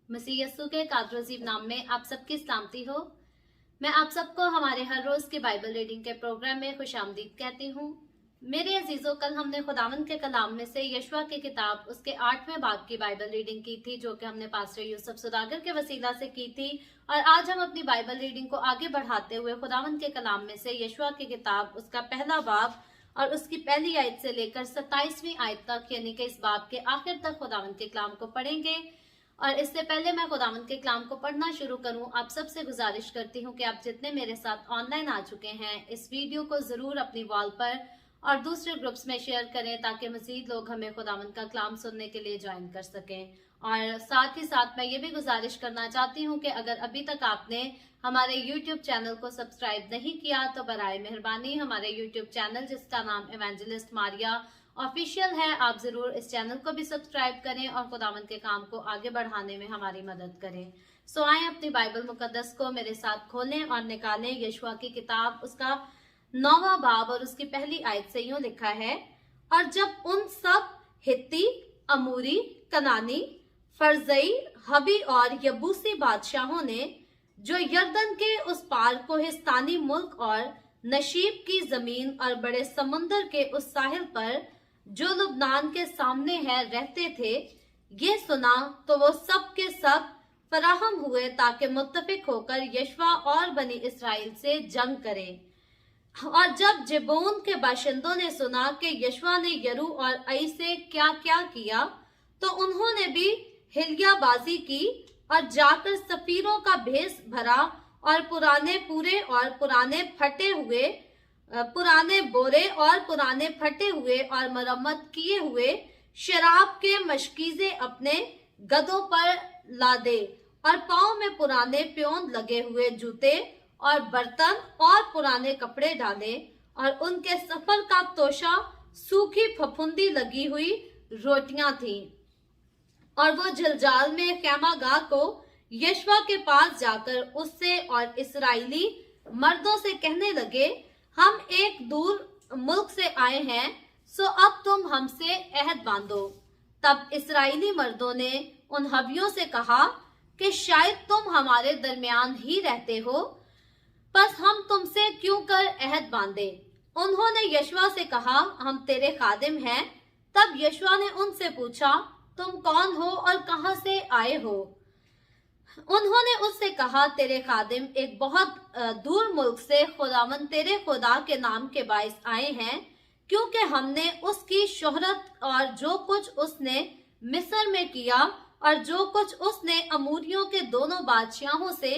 मसीह यस्सु के कादरजीब नाम में आप सबकी सलामती हो। मैं आप सबको हमारे हर रोज के बाइबल रीडिंग के प्रोग्राम में खुशामदीद कहती हूँ। मेरे अजीजों, कल हमने खुदावंद के कलाम में से यशवा की किताब उसके 8वें बाब की बाइबल रीडिंग की थी, जो कि हमने पास्टर यूसुफ सुदागर के वसीला से की थी। और आज हम अपनी बाइबल रीडिंग को आगे बढ़ाते हुए खुदावंद के कलाम में से यशवा की किताब उसका पहला बाब और उसकी पहली आयत से लेकर 27वीं आयत तक, यानी कि इस बाब के आखिर तक खुदावंद के कलाम को पढ़ेंगे। और इससे पहले मैं खुदावंद के कलाम को पढ़ना शुरू करूं, आप सबसे गुजारिश करती हूं कि आप जितने मेरे साथ ऑनलाइन आ चुके हैं, इस वीडियो को जरूर अपनी वॉल पर और दूसरे ग्रुप्स में शेयर करें, ताकि मजीद लोग हमें खुदावंद का कलाम सुनने के लिए ज्वाइन कर सकें। और साथ ही साथ मैं ये भी गुजारिश करना चाहती हूँ कि अगर अभी तक आपने हमारे YouTube चैनल को सब्सक्राइब नहीं किया तो बराए मेहरबानी हमारे YouTube चैनल, जिसका नाम इवेंजलिस्ट मारिया ऑफिशियल है, आप जरूर इस चैनल को भी सब्सक्राइब करें और खुदावंद के काम को आगे बढ़ाने में हमारी मदद करें। सो आए अपनी बाइबल मुकद्दस को मेरे साथ खोलें और निकालें। यशवा की किताब उसका 9वां बाब और उसकी पहली आयत से यूं लिखा है, और जब उन सब हित्ती, अमूरी, कनानी, फरजई, हबी और यबूसी बादशाहों ने जो यरदन के उस पार कोहिस्तानी मुल्क और नशीब की जमीन और बड़े समुंदर के उस साहिल पर जो लुबनान के सामने है रहते थे, ये सुना तो वो सब के सब फराहम हुए ताकि मुत्तफिक होकर यशवा और बनी इसराइल से जंग करें। और जब जेबून के बाशिंदों ने सुना कि यशवा ने यरू और आई से क्या क्या किया, तो उन्होंने भी हिलियाबाजी की और जाकर सफीरों का भेष भरा और पुराने पूरे और पुराने फटे हुए, पुराने बोरे और पुराने फटे हुए और मरम्मत किए हुए शराब के मशकीजे अपने गधों पर लादे और पांव में पुराने प्योंद लगे हुए जूते और बर्तन और पुराने कपड़े डाले, और उनके सफर का तोशा सूखी फफूंदी लगी हुई रोटियां थीं। और वो जलजाल में खैमागाह को यशवा के पास जाकर उससे और इसराइली मर्दों से कहने लगे, हम एक दूर मुल्क से आए हैं, सो अब तुम हमसे अहद बांधो। तब इसराइली मर्दों ने उन हबियों से कहा कि शायद तुम हमारे दरमियान ही रहते हो, बस हम तुमसे क्यों कर अहद बांधे। उन्होंने यशवा से कहा, हम तेरे खादिम हैं। तब यशवा ने उनसे पूछा, तुम कौन हो और कहां से आए हो? उन्होंने उससे कहा, तेरे खादिम एक बहुत दूर मुल्क से खुदावंद तेरे खुदा के नाम के बाइस आए हैं, क्योंकि हमने उसकी शोहरत और जो कुछ उसने मिस्र में किया और जो कुछ उसने अमूरियों के दोनों बादशाहों से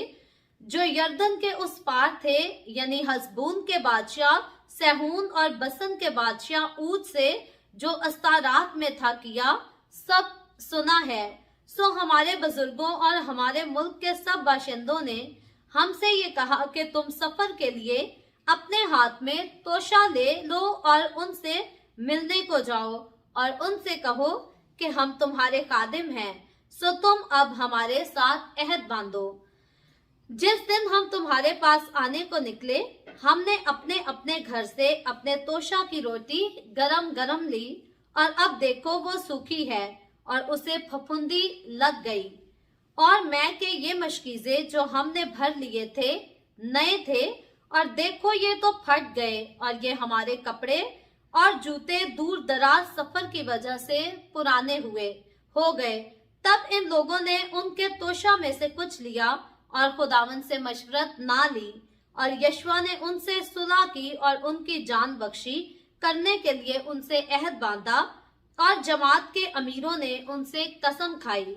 जो यरदन के उस पार थे, यानी हसबून के बादशाह सहून और बसन के बादशाह ऊद से जो अस्तारात में था किया, सब सुना है। सो हमारे बुजुर्गों और हमारे मुल्क के सब बाशिंदों ने हमसे ये कहा कि तुम सफर के लिए अपने हाथ में तोशा ले लो और उनसे मिलने को जाओ और उनसे कहो कि हम तुम्हारे खादिम हैं, सो तुम अब हमारे साथ अहद बांधो। जिस दिन हम तुम्हारे पास आने को निकले, हमने अपने अपने घर से अपने तोशा की रोटी गरम गरम ली, और अब देखो वो सूखी है और उसे फफूंदी लग गई। और मैं के ये मशकीजे जो हमने भर लिए थे नए थे, और देखो ये तो फट गए, और ये हमारे कपड़े और जूते दूर दराज सफर की वजह से पुराने हो गए। तब इन लोगों ने उनके तोशा में से कुछ लिया और खुदावन से मशवरत ना ली, और यशवा ने उनसे सुलह की और उनकी जान बख्शी करने के लिए उनसे अहद बांधा, और जमात के अमीरों ने उनसे कसम खाई।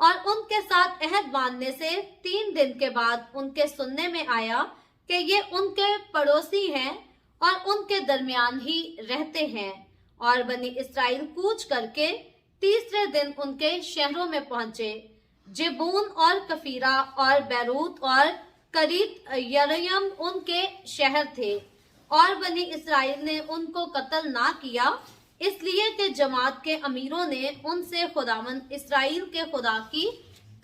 और उनके साथ अहद बांधने से 3 दिन के बाद उनके सुनने में आया कि ये उनके पड़ोसी हैं और उनके दरमियान ही रहते हैं। और बनी इसराइल कूच करके तीसरे दिन उनके शहरों में पहुंचे। जेबून और कफीरा और बैरूत और करीत यरयम उनके शहर थे, और बनी इसराइल ने उनको कत्ल ना किया, इसलिए कि जमात के अमीरों ने उनसे खुदावंद इसराइल के खुदा की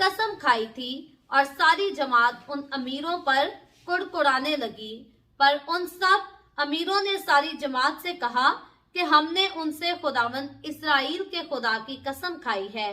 कसम खाई थी। और सारी जमात उन अमीरों पर कुड़कुड़ाने लगी। पर उन सब अमीरों ने सारी जमात से कहा कि हमने उनसे खुदावंद इसराइल के खुदा की कसम खाई है,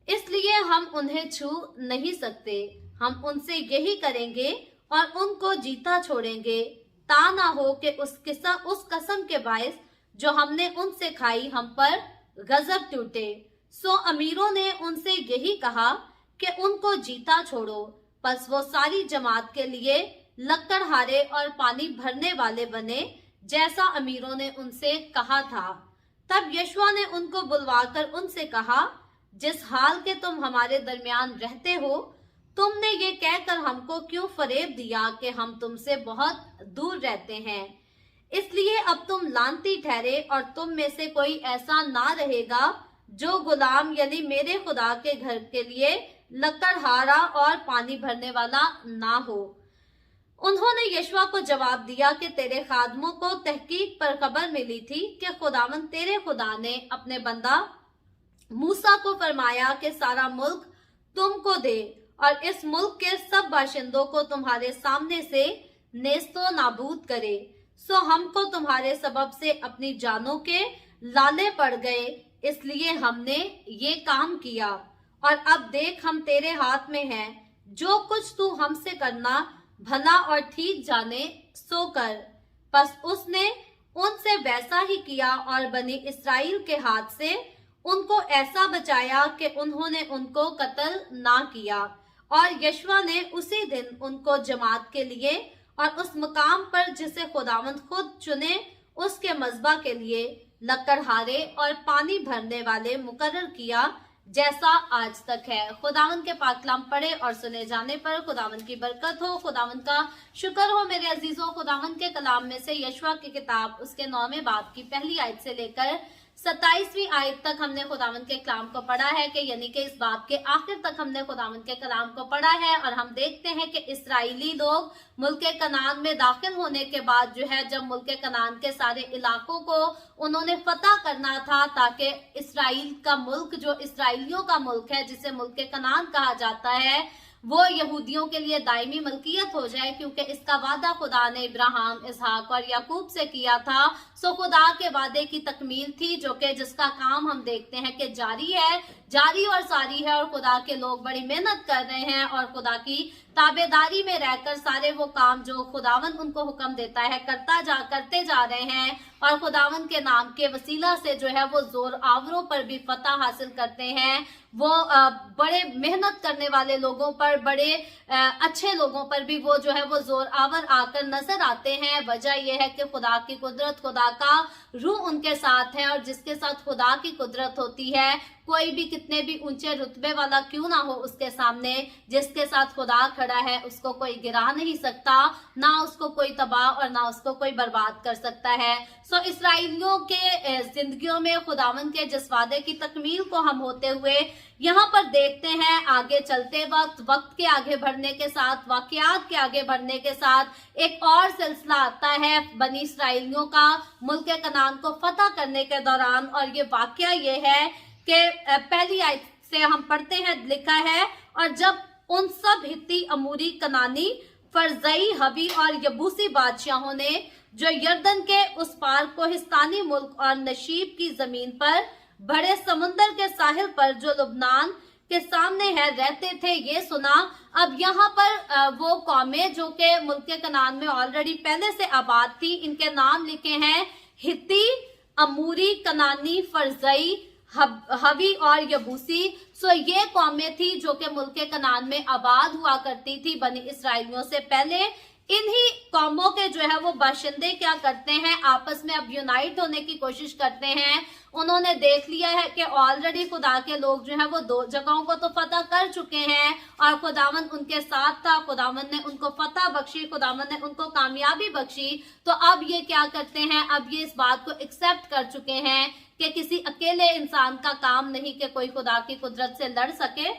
इसलिए हम उन्हें छू नहीं सकते। हम उनसे यही करेंगे और उनको जीता छोड़ेंगे, ता ना हो कि उस कसम के बायस जो हमने उनसे खाई हम पर गजब टूटे। सो अमीरों ने उनसे यही कहा कि उनको जीता छोड़ो। बस वो सारी जमात के लिए लकड़हारे और पानी भरने वाले बने, जैसा अमीरों ने उनसे कहा था। तब यशुआ ने उनको बुलवाकर उनसे कहा, जिस हाल के तुम हमारे दरमियान रहते हो, तुमने ये कहकर हमको क्यों फरेब दिया कि हम तुमसे बहुत दूर रहते हैं। इसलिए अब तुम लानती ठहरे और तुम में से कोई ऐसा ना रहेगा जो गुलाम यानी मेरे खुदा के घर के लिए लकड़हारा और पानी भरने वाला ना हो। उन्होंने यशुआ को जवाब दिया कि तेरे खादमों को तहकीक पर खबर मिली थी कि खुदावंद तेरे खुदा ने अपने बंदा मूसा को फरमाया कि सारा मुल्क तुमको दे और इस मुल्क के सब बाशिंदों को तुम्हारे सामने से नेस्तो नाबूद करे। सो हमको तुम्हारे सबब से अपनी जानों के लाले पड़ गए, इसलिए हमने ये काम किया। और अब देख हम तेरे हाथ में हैं, जो कुछ तू हमसे करना भला और ठीक जाने सो कर। बस उसने उनसे वैसा ही किया और बनी इस्राएल के हाथ से उनको ऐसा बचाया कि उन्होंने उनको कत्ल ना किया। और यशुआ ने उसी दिन उनको जमात के लिए और उस मुकाम पर जिसे खुदावंद खुद चुने उसके मज़बा के लिए लकड़हारे और पानी भरने वाले मुकर्रर किया, जैसा आज तक है। खुदावंद के पाक कलाम पढ़े और सुने जाने पर खुदावंद की बरकत हो। खुदावंद का शुक्र हो मेरे अजीजों। खुदावंद के कलाम में से यशुआ की किताब उसके 9वें बाब की पहली आयत से लेकर 27वीं आयत तक हमने खुदावंद के कलाम को पढ़ा है कि यानी कि इस बाब के आखिर तक हमने खुदावंद के कलाम को पढ़ा है। और हम देखते हैं कि इस्राएली लोग मुल्क कनान में दाखिल होने के बाद जो है, जब मुल्क कनान के सारे इलाकों को उन्होंने फतह करना था ताकि इस्राएल का मुल्क जो इसराइलियों का मुल्क है, जिसे मुल्क कनान कहा जाता है, वो यहूदियों के लिए दायमी मलकियत हो जाए, क्योंकि इसका वादा खुदा ने इब्राहिम, इसहाक और याकूब से किया था। सो खुदा के वादे की तकमील थी, जो कि जिसका काम हम देखते हैं कि जारी और सारी है। और खुदा के लोग बड़ी मेहनत कर रहे हैं और खुदा की ताबेदारी में रहकर सारे वो काम जो खुदावन उनको हुक्म देता है करते जा रहे हैं। और खुदावन के नाम के वसीला से जो है वो जोर आवरों पर भी फतह हासिल करते हैं। वो बड़े मेहनत करने वाले लोगों पर, बड़े अच्छे लोगों पर भी वो जो है वो जोर आवर आकर नजर आते हैं। वजह यह है कि खुदा की कुदरत, खुदा का रूह उनके साथ है। और जिसके साथ खुदा की कुदरत होती है, कोई भी कितने भी ऊंचे रुतबे वाला क्यों ना हो, उसके सामने जिसके साथ खुदा खड़ा है उसको कोई गिरा नहीं सकता, ना उसको कोई तबाह और ना उसको कोई बर्बाद कर सकता है। सो इसराइलियों के जिंदगियों में खुदावन के जिस वादे की तकमील को हम होते हुए यहाँ पर देखते हैं, आगे चलते वक्त के आगे बढ़ने के साथ, वाकयात के आगे बढ़ने के साथ एक और सिलसिला आता है बनी इसराइलियों का मुल्क कनान को फतह करने के दौरान। और ये वाकया ये है कि पहली आयत से हम पढ़ते हैं, लिखा है, और जब उन सब हित्ती, अमूरी, कनानी, फरजई, हवी और यबूसी बादशाहों ने जो यर्दन के उस पार कोहिस्तानी मुल्क और नशीब की जमीन पर बड़े समुंदर के साहिल पर जो लुबनान के सामने है रहते थे, ये सुना। अब यहाँ पर वो कौमें जो के मुल्क कनान में ऑलरेडी पहले से आबाद थी, इनके नाम लिखे हैं हित्ती, अमूरी, कनानी, फरजई, हवी और यबूसी। सो ये कौमें थी जो कि मुल्क कनान में आबाद हुआ करती थी बनी इसराइलियों से पहले। इन्हीं कौमों के जो है वो बाशिंदे क्या करते हैं, आपस में अब यूनाइट होने की कोशिश करते हैं। उन्होंने देख लिया है कि ऑलरेडी खुदा के लोग जो है वो 2 जगहों को तो फतह कर चुके हैं और खुदावन उनके साथ था, खुदावन ने उनको फतह बख्शी, खुदावन ने उनको कामयाबी बख्शी। तो अब ये क्या करते हैं, अब ये इस बात को एक्सेप्ट कर चुके हैं कि किसी अकेले इंसान का काम नहीं कि कोई खुदा की कुदरत से लड़ सके।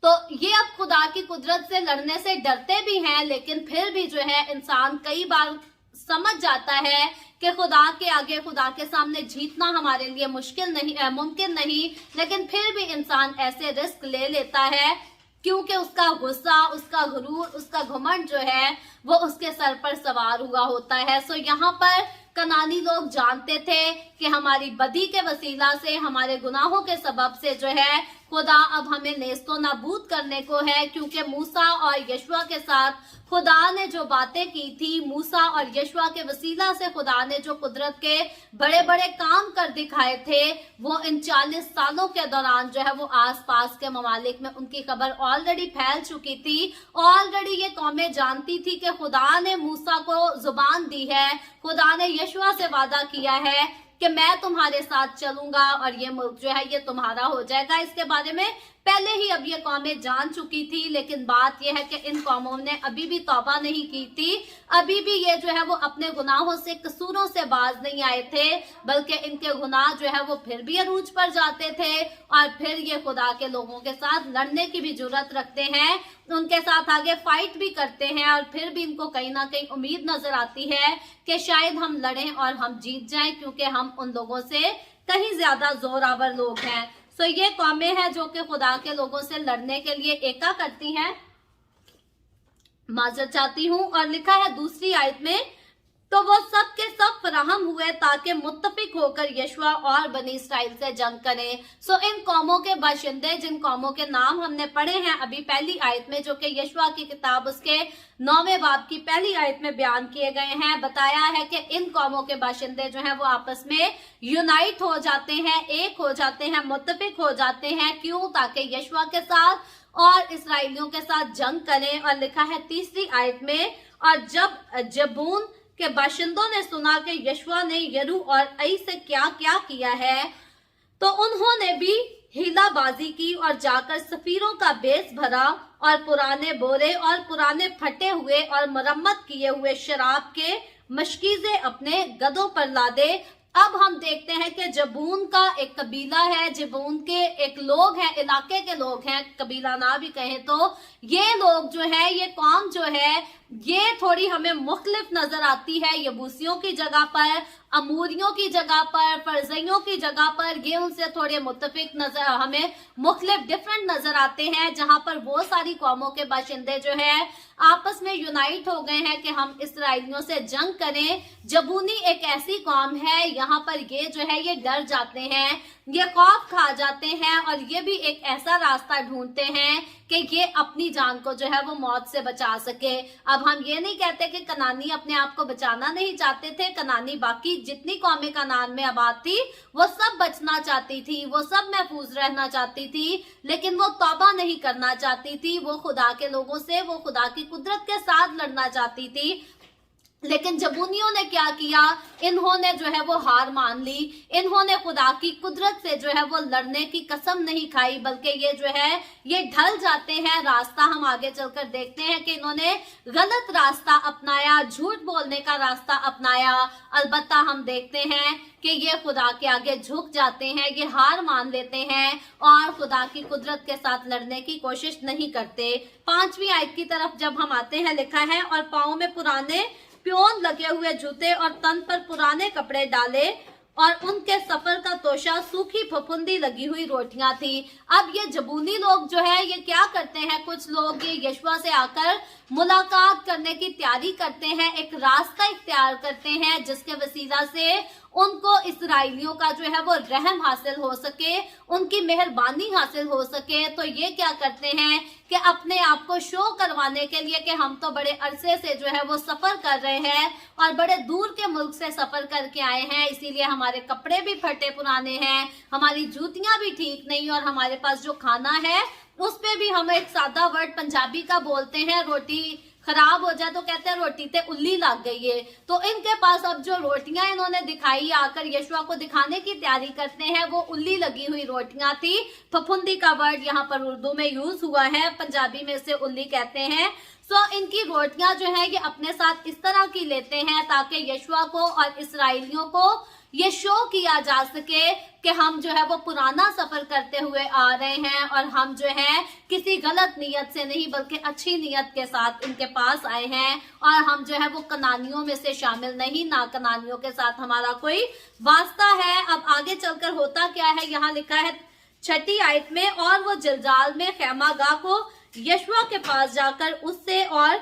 तो ये अब खुदा की कुदरत से लड़ने से डरते भी हैं, लेकिन फिर भी जो है इंसान कई बार समझ जाता है कि खुदा के आगे, खुदा के सामने जीतना हमारे लिए मुमकिन नहीं, लेकिन फिर भी इंसान ऐसे रिस्क ले लेता है क्योंकि उसका गुस्सा, उसका गुरूर, उसका घमंड जो है वो उसके सर पर सवार हुआ होता है। सो यहाँ पर कनानी लोग जानते थे कि हमारी बदी के वसीला से, हमारे गुनाहों के सबब से जो है खुदा अब हमें नेस्तो नाबूद करने को है, क्योंकि मूसा और यशुआ के साथ खुदा ने जो बातें की थी, मूसा और यशुआ के वसीला से खुदा ने जो कुदरत के बड़े बड़े काम कर दिखाए थे, वो इन 40 सालों के दौरान जो है वो आसपास के ममालिक में उनकी खबर ऑलरेडी फैल चुकी थी। ऑलरेडी ये कौमें जानती थी कि खुदा ने मूसा को जुबान दी है, खुदा ने यशुआ से वादा किया है कि मैं तुम्हारे साथ चलूंगा और ये मुल्क जो है ये तुम्हारा हो जाएगा। इसके बारे में पहले ही अब ये कौमें जान चुकी थी, लेकिन बात यह है कि इन कौमों ने अभी भी तौबा नहीं की थी, अभी भी ये जो है वो अपने गुनाहों से, कसूरों से बाज नहीं आए थे, बल्कि इनके गुनाह जो है वो फिर भी अरूज पर जाते थे और फिर ये खुदा के लोगों के साथ लड़ने की भी जुर्रत रखते हैं, उनके साथ आगे फाइट भी करते हैं और फिर भी इनको कहीं ना कहीं उम्मीद नजर आती है कि शायद हम लड़ें और हम जीत जाएं, क्योंकि हम उन लोगों से कहीं ज्यादा जोरावर लोग हैं। तो ये कौमें हैं जो कि खुदा के लोगों से लड़ने के लिए एका करती हैं। माजरत चाहती हूं। और लिखा है दूसरी आयत में, तो वो सब के सब फराहम हुए ताकि मुत्तफिक होकर यशुआ और बनी इस्राइल से जंग करें। सो इन कौमों के बाशिंदे, जिन कौमों के नाम हमने पढ़े हैं अभी पहली आयत में, जो कि यशुआ की किताब उसके 9वें बाब की पहली आयत में बयान किए गए हैं, बताया है कि इन कौमों के बाशिंदे जो हैं वो आपस में यूनाइट हो जाते हैं, एक हो जाते हैं, मुत्तफिक हो जाते हैं। क्यों? ताकि यशुआ के साथ और इसराइलियों के साथ जंग करें। और लिखा है तीसरी आयत में, और जब जबून के बाशिंदों ने सुना कि यशुआ ने यरू और आई से क्या क्या किया है, तो उन्होंने भी हीलाबाजी की और जाकर सफीरों का बेस भरा और पुराने बोरे और पुराने फटे हुए और मरम्मत किए हुए शराब के मशकीजे अपने गधों पर लादे। अब हम देखते हैं कि जबून का एक कबीला है, जबून के एक लोग हैं, इलाके के लोग हैं, कबीला ना भी कहें तो ये लोग जो है, ये कौम जो है, ये थोड़ी हमें मुख्तलिफ नजर आती है। यबूसियों की जगह पर, अमूरियों की जगह पर, फरजइयों की जगह पर ये उनसे थोड़े मुत्तफिक नजर, हमें मुख्तलिफ डिफरेंट नजर आते हैं, जहां पर वो सारी कौमों के बाशिंदे जो है आपस में यूनाइट हो गए हैं कि हम इसराइलियों से जंग करें। जबूनी एक ऐसी कौम है, यहाँ पर ये जो है ये डर जाते हैं, ये खौफ खा जाते हैं और ये भी एक ऐसा रास्ता ढूंढते हैं कि ये अपनी जान को जो है वो मौत से बचा सके। अब हम ये नहीं कहते कि कनानी अपने आप को बचाना नहीं चाहते थे, कनानी बाकी जितनी कौमें कनान में आबाद थी वो सब बचना चाहती थी, वो सब महफूज रहना चाहती थी, लेकिन वो तौबा नहीं करना चाहती थी, वो खुदा के लोगों से, वो खुदा की कुदरत के साथ लड़ना चाहती थी। लेकिन जबूनियों ने क्या किया, इन्होंने जो है वो हार मान ली, इन्होंने खुदा की कुदरत से जो है वो लड़ने की कसम नहीं खाई, बल्कि ये जो है ये ढल जाते हैं। रास्ता हम आगे चलकर देखते हैं कि इन्होंने गलत रास्ता अपनाया, झूठ बोलने का रास्ता अपनाया। अलबत्ता हम देखते हैं कि ये खुदा के आगे झुक जाते हैं, ये हार मान लेते हैं और खुदा की कुदरत के साथ लड़ने की कोशिश नहीं करते। 5वीं आयत की तरफ जब हम आते हैं, लिखा है, और पाँव में पुराने प्योन लगे हुए जूते और तन पर पुराने कपड़े डाले और उनके सफर का तोशा सूखी फफूंदी लगी हुई रोटियां थी। अब ये जबूनी लोग जो है ये क्या करते हैं, कुछ लोग ये यशुआ से आकर मुलाकात करने की तैयारी करते हैं, एक रास्ता इख्तियार करते हैं जिसके वसीला से उनको इसराइलियों का जो है वो रहम हासिल हो सके, उनकी मेहरबानी हासिल हो सके। तो ये क्या करते हैं कि अपने आप को शो करवाने के लिए कि हम तो बड़े अरसे से जो है वो सफर कर रहे हैं और बड़े दूर के मुल्क से सफर करके आए हैं, इसीलिए हमारे कपड़े भी फटे पुराने हैं, हमारी जूतियां भी ठीक नहीं और हमारे पास जो खाना है उस पे भी हम एक सादा वर्ड पंजाबी का बोलते हैं, रोटी खराब हो जाए तो कहते हैं रोटी ते उल्ली लग गई है। तो इनके पास अब जो रोटियां इन्होंने दिखाई, आकर यशुआ को दिखाने की तैयारी करते हैं, वो उल्ली लगी हुई रोटियां थी। फफूंदी का वर्ड यहाँ पर उर्दू में यूज हुआ है, पंजाबी में इसे उल्ली कहते हैं। सो इनकी रोटियां जो है ये अपने साथ इस तरह की लेते हैं ताकि यशुआ को और इसराइलियों को ये शो किया जा सके कि हम जो है वो पुराना सफर करते हुए आ रहे हैं और हम जो है किसी गलत नीयत से नहीं बल्कि अच्छी नीयत के साथ इनके पास आए हैं और हम जो है वो कनानियों में से शामिल नहीं, ना कनानियों के साथ हमारा कोई वास्ता है। अब आगे चलकर होता क्या है, यहाँ लिखा है 6ठी आयत में, और वो जलजाल में खैमागाह को यशुआ के पास जाकर उससे और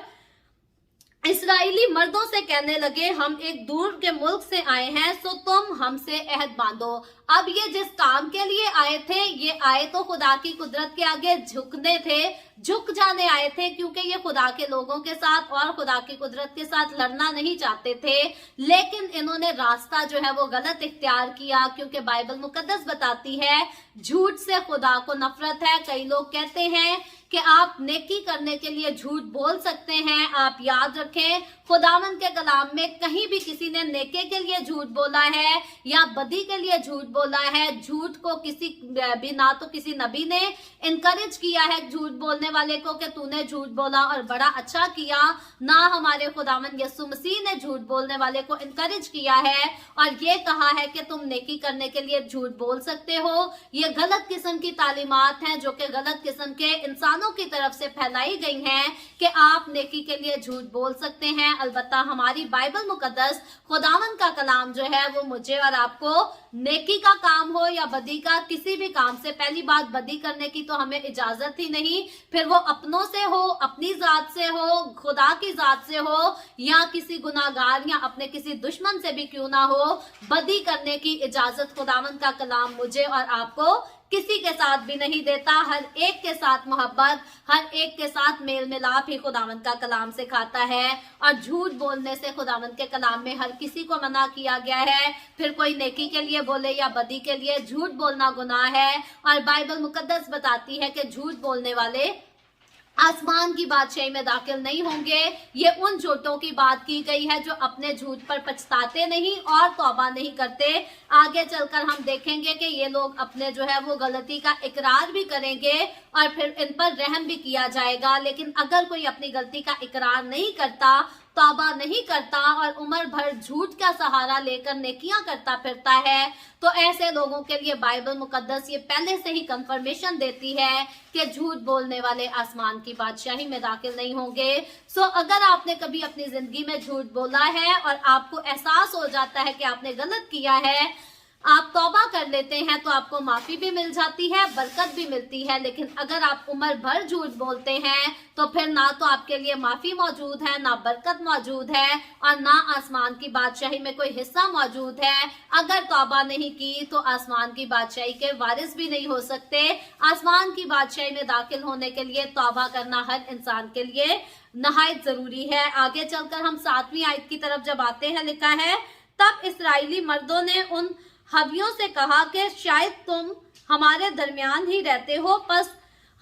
इसराइली मर्दों से कहने लगे, हम एक दूर के मुल्क से आए हैं, सो तुम हमसे अहद बांधो। अब ये जिस काम के लिए आए थे, ये आए तो खुदा की कुदरत के आगे झुकने थे, झुक जाने आए थे, क्योंकि ये खुदा के लोगों के साथ और खुदा की कुदरत के साथ लड़ना नहीं चाहते थे। लेकिन इन्होंने रास्ता जो है वो गलत इख्तियार किया, क्योंकि बाइबल मुकद्दस बताती है झूठ से खुदा को नफरत है। कई लोग कहते हैं कि आप नेकी करने के लिए झूठ बोल सकते हैं। आप याद रखें, खुदावंद के कलाम में कहीं भी किसी ने नेके के लिए झूठ बोला है या बदी के लिए झूठ बोला है, झूठ को किसी भी, ना तो किसी नबी ने इनकरेज किया है झूठ बोलने वाले को कि तूने झूठ बोला और बड़ा अच्छा किया, ना हमारे खुदावंद यीशु मसीह ने झूठ बोलने वाले को इनकरेज किया है और ये कहा है कि तुम नेकी करने के लिए झूठ बोल सकते हो। ये गलत किस्म की तालीमात हैं जो कि गलत किस्म के इंसानों की तरफ से फैलाई गई हैं कि आप नेकी के लिए झूठ बोल सकते हैं। अलबत्ता हमारी बाइबल मुकद्दस, खुदावंद का कलाम जो है वो मुझे और आपको नेकी का काम हो या बदी का, किसी भी काम से, पहली बात बदी करने की तो हमें इजाजत ही नहीं, फिर वो अपनों से हो, अपनी जात से हो, खुदा की जात से हो या किसी गुनाहगार या अपने किसी दुश्मन से भी क्यों ना हो, बदी करने की इजाजत खुदावंद का कलाम मुझे और आपको किसी के साथ भी नहीं देता। हर एक के साथ मोहब्बत, हर एक के साथ मेल मिलाप ही खुदावंद का कलाम सिखाता है और झूठ बोलने से खुदावंद के कलाम में हर किसी को मना किया गया है। फिर कोई नेकी के लिए बोले या बदी के लिए, झूठ बोलना गुनाह है और बाइबल मुकद्दस बताती है कि झूठ बोलने वाले आसमान की बादशाही में दाखिल नहीं होंगे। ये उन झूठों की बात की गई है जो अपने झूठ पर पछताते नहीं और तौबा नहीं करते। आगे चलकर हम देखेंगे कि ये लोग अपने जो है वो गलती का इकरार भी करेंगे और फिर इन पर रहम भी किया जाएगा। लेकिन अगर कोई अपनी गलती का इकरार नहीं करता, तौबा नहीं करता और उम्र भर झूठ का सहारा लेकर नेकियां करता फिरता है, तो ऐसे लोगों के लिए बाइबल मुकद्दस ये पहले से ही कंफर्मेशन देती है कि झूठ बोलने वाले आसमान की बादशाही में दाखिल नहीं होंगे। सो अगर आपने कभी अपनी जिंदगी में झूठ बोला है और आपको एहसास हो जाता है कि आपने गलत किया है, आप तौबा कर लेते हैं तो आपको माफी भी मिल जाती है, बरकत भी मिलती है। लेकिन अगर आप उम्र भर झूठ बोलते हैं तो फिर ना तो आपके लिए माफी मौजूद है, ना बरकत मौजूद है और ना आसमान की बादशाही में कोई हिस्सा मौजूद है। अगर तौबा नहीं की तो आसमान की बादशाही के वारिस भी नहीं हो सकते। आसमान की बादशाही में दाखिल होने के लिए तौबा करना हर इंसान के लिए नहायत जरूरी है। आगे चलकर हम 7वीं आयत की तरफ जब आते हैं, लिखा है, तब इस्राएली मर्दों ने उन हवियों से कहा कि शायद तुम हमारे दरमियान ही रहते हो, बस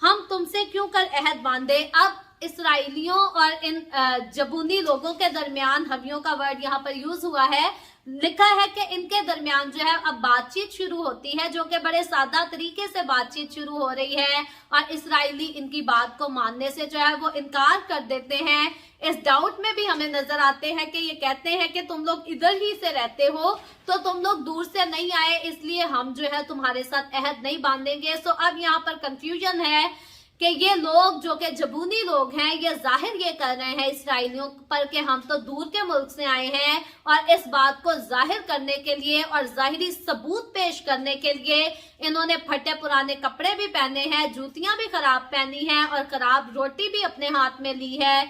हम तुमसे क्यों कर अहद बांधे। अब इसराइलियों और इन जबूनी लोगों के दरमियान हवियों का वर्ड यहाँ पर यूज हुआ है। लिखा है कि इनके दरमियान जो है अब बातचीत शुरू होती है, जो कि बड़े सादा तरीके से बातचीत शुरू हो रही है और इसराइली इनकी बात को मानने से जो है वो इनकार कर देते हैं। इस डाउट में भी हमें नजर आते हैं कि ये कहते हैं कि तुम लोग इधर ही से रहते हो, तो तुम लोग दूर से नहीं आए, इसलिए हम जो है तुम्हारे साथ अहद नहीं बांधेंगे। सो अब यहाँ पर कंफ्यूजन है कि ये लोग जो कि जबूनी लोग हैं, ये जाहिर ये कर रहे हैं इसराइलियों पर कि हम तो दूर के मुल्क से आए हैं, और इस बात को जाहिर करने के लिए और जाहिरी सबूत पेश करने के लिए इन्होंने फटे पुराने कपड़े भी पहने हैं, जूतियां भी खराब पहनी हैं और खराब रोटी भी अपने हाथ में ली है,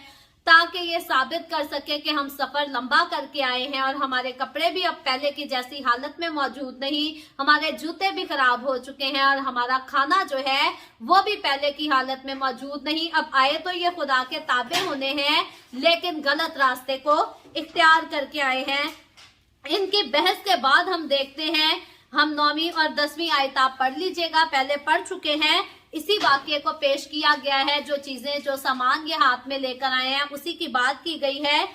ताकि ये साबित कर सके कि हम सफर लंबा करके आए हैं और हमारे कपड़े भी अब पहले की जैसी हालत में मौजूद नहीं, हमारे जूते भी खराब हो चुके हैं और हमारा खाना जो है वो भी पहले की हालत में मौजूद नहीं। अब आए तो ये खुदा के ताबे होने हैं, लेकिन गलत रास्ते को इख्तियार करके आए हैं। इनकी बहस के बाद हम देखते हैं, हम 9वीं और 10वीं आयत आप पढ़ लीजिएगा, पहले पढ़ चुके हैं। इसी वाक्य को पेश किया गया है, जो चीजें जो सामान ये हाथ में लेकर आए हैं उसी की बात की गई है।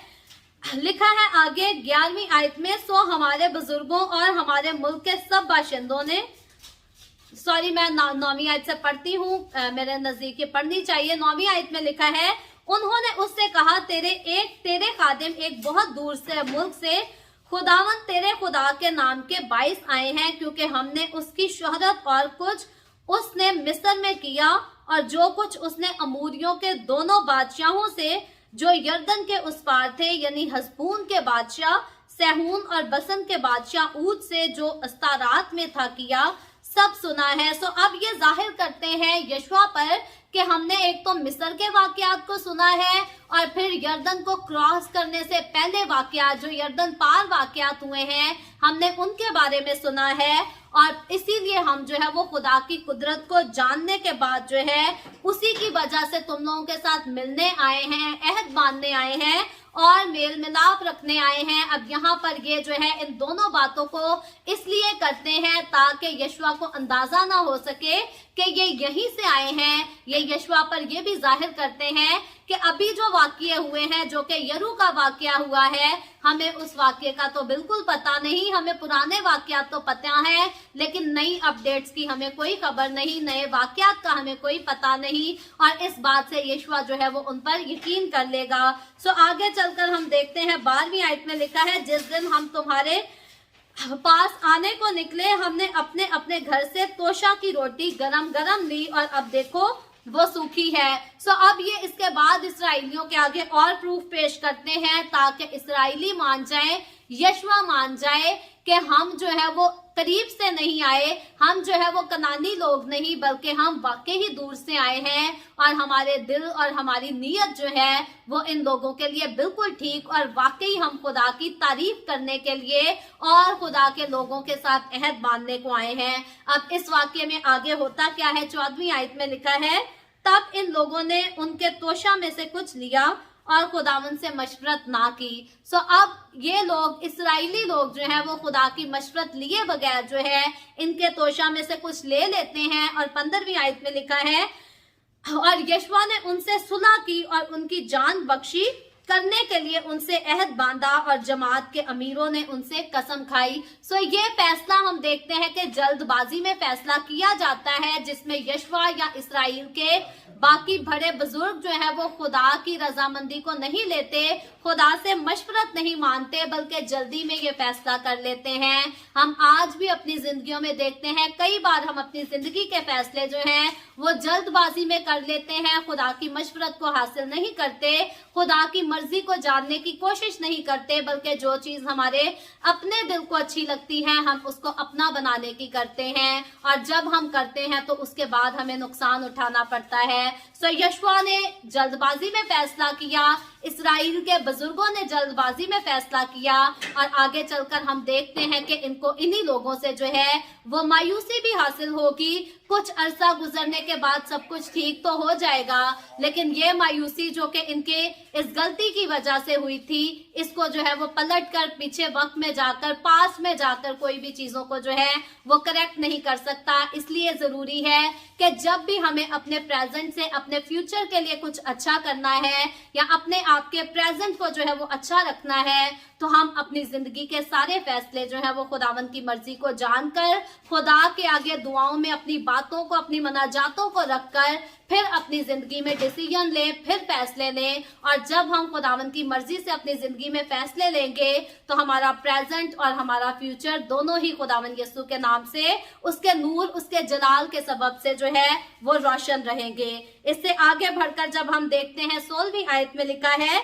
लिखा है आगे 11वीं आयत में, सो हमारे बुजुर्गों और हमारे मुल्क के सब बाशिंदों ने, सॉरी मैं 9वीं आयत से पढ़ती हूँ, मेरे नजदीक ये पढ़नी चाहिए। 9वीं आयत में लिखा है, उन्होंने उससे कहा, तेरे खादिम एक बहुत दूर से मुल्क से खुदावन तेरे खुदा के नाम के बाइस आए हैं, क्योंकि हमने उसकी शोहरत और कुछ उसने मिस्र में किया और जो कुछ उसने अमूरियों के दोनों बादशाहों से जो यर्दन के उस पार थे, यानी हसबून के बादशाह, सहून और बसन के बादशाह ऊद से जो अस्तारात में था किया, सब सुना है। सो अब ये जाहिर करते हैं यशवा पर कि हमने एक तो मिस्र के वाकयात को सुना है और फिर यर्दन को क्रॉस करने से पहले वाकयात, जो यर्दन पार वाकयात हुए हैं, हमने उनके बारे में सुना है। और इसीलिए हम जो है वो खुदा की कुदरत को जानने के बाद जो है उसी की वजह से तुम लोगों के साथ मिलने आए हैं, अहद बांधने आए हैं और मेल मिलाप रखने आए हैं। अब यहाँ पर ये जो है इन दोनों बातों को इसलिए करते हैं ताकि यशवा को अंदाजा ना हो सके कि ये यहीं से आए हैं। ये यशवा पर ये भी जाहिर करते हैं कि अभी जो वाकये हुए हैं, जो कि यरू का वाकया हुआ है, हमें उस वाकये का तो बिल्कुल पता नहीं। हमें पुराने वाकयात तो पता है लेकिन नई अपडेट्स की हमें कोई खबर नहीं, नए वाकयात का हमें कोई पता नहीं। और इस बात से यशवा जो है वो उन पर यकीन कर लेगा। सो आगे चलकर हम देखते हैं 12वीं आयत में लिखा है, जिस दिन हम तुम्हारे पास आने को निकले, हमने अपने अपने घर से तोशा की रोटी गरम गरम ली और अब देखो वो सूखी है। सो अब ये इसके बाद इसराइलियों के आगे और प्रूफ पेश करते हैं ताकि इसराइली मान जाए, यशवा मान जाए कि हम जो है वो करीब से नहीं आए, हम जो है वो कनानी लोग नहीं, बल्कि हम वाकई ही दूर से आए हैं और हमारे दिल और हमारी नीयत जो है वो इन लोगों के लिए बिल्कुल ठीक और वाकई हम खुदा की तारीफ करने के लिए और खुदा के लोगों के साथ अहद बांधने को आए हैं। अब इस वाक्य में आगे होता क्या है, 14वीं आयत में लिखा है, तब इन लोगों ने उनके तोशा में से कुछ लिया और खुदावन से मशवरत ना की। सो अब ये लोग, इसराइली लोग जो है वो खुदा की मशवरत लिए बगैर जो है इनके तोशा में से कुछ ले लेते हैं। और 15वीं आयत में लिखा है, और यशवा ने उनसे सुलह की और उनकी जान बख्शी, करने के लिए उनसे अहद बांधा और जमात के अमीरों ने उनसे कसम खाई। सो ये फैसला हम देखते हैं कि जल्दबाजी में फैसला किया जाता है जिसमें यशवा या इसराइल के बाकी बड़े बुजुर्ग जो है वो खुदा की रजामंदी को नहीं लेते, खुदा से मशवरत नहीं मानते, बल्कि जल्दी में ये फैसला कर लेते हैं। हम आज भी अपनी जिंदगियों में देखते हैं, कई बार हम अपनी जिंदगी के फैसले जो हैं वो जल्दबाजी में कर लेते हैं, खुदा की मशवरत को हासिल नहीं करते, खुदा की मर्जी को जानने की कोशिश नहीं करते, बल्कि जो चीज हमारे अपने दिल को अच्छी लगती है हम उसको अपना बनाने की करते हैं। और जब हम करते हैं तो उसके बाद हमें नुकसान उठाना पड़ता है। सो यशवा ने जल्दबाजी में फैसला किया, इसराइल के बुजुर्गों ने जल्दबाजी में फैसला किया और आगे चलकर हम देखते हैं कि इनको इन्हीं लोगों से जो है वो मायूसी भी हासिल होगी। कुछ अरसा गुजरने के बाद सब कुछ ठीक तो हो जाएगा, लेकिन ये मायूसी जो कि इनके इस गलती की वजह से हुई थी, इसको जो है वो पलट कर पीछे वक्त में जाकर, पास में जाकर कोई भी चीजों को जो है वो करेक्ट नहीं कर सकता। इसलिए जरूरी है कि जब भी हमें अपने प्रेजेंट से अपने फ्यूचर के लिए कुछ अच्छा करना है या अपने आप के प्रेजेंट को जो है वो अच्छा रखना है, तो हम अपनी जिंदगी के सारे फैसले जो है वो खुदावन की मर्जी को जानकर, खुदा के आगे दुआओं में अपनी बातों को, अपनी मनाजातों को रखकर फिर अपनी जिंदगी में डिसीजन लें, फिर फैसले लें। और जब हम खुदावन की मर्जी से अपनी जिंदगी में फैसले लेंगे तो हमारा प्रेजेंट और हमारा फ्यूचर दोनों ही खुदावन यीशु के नाम से, उसके नूर, उसके जलाल के सबब से जो है वो रोशन रहेंगे। इससे आगे बढ़कर जब हम देखते हैं 16वीं आयत में लिखा है,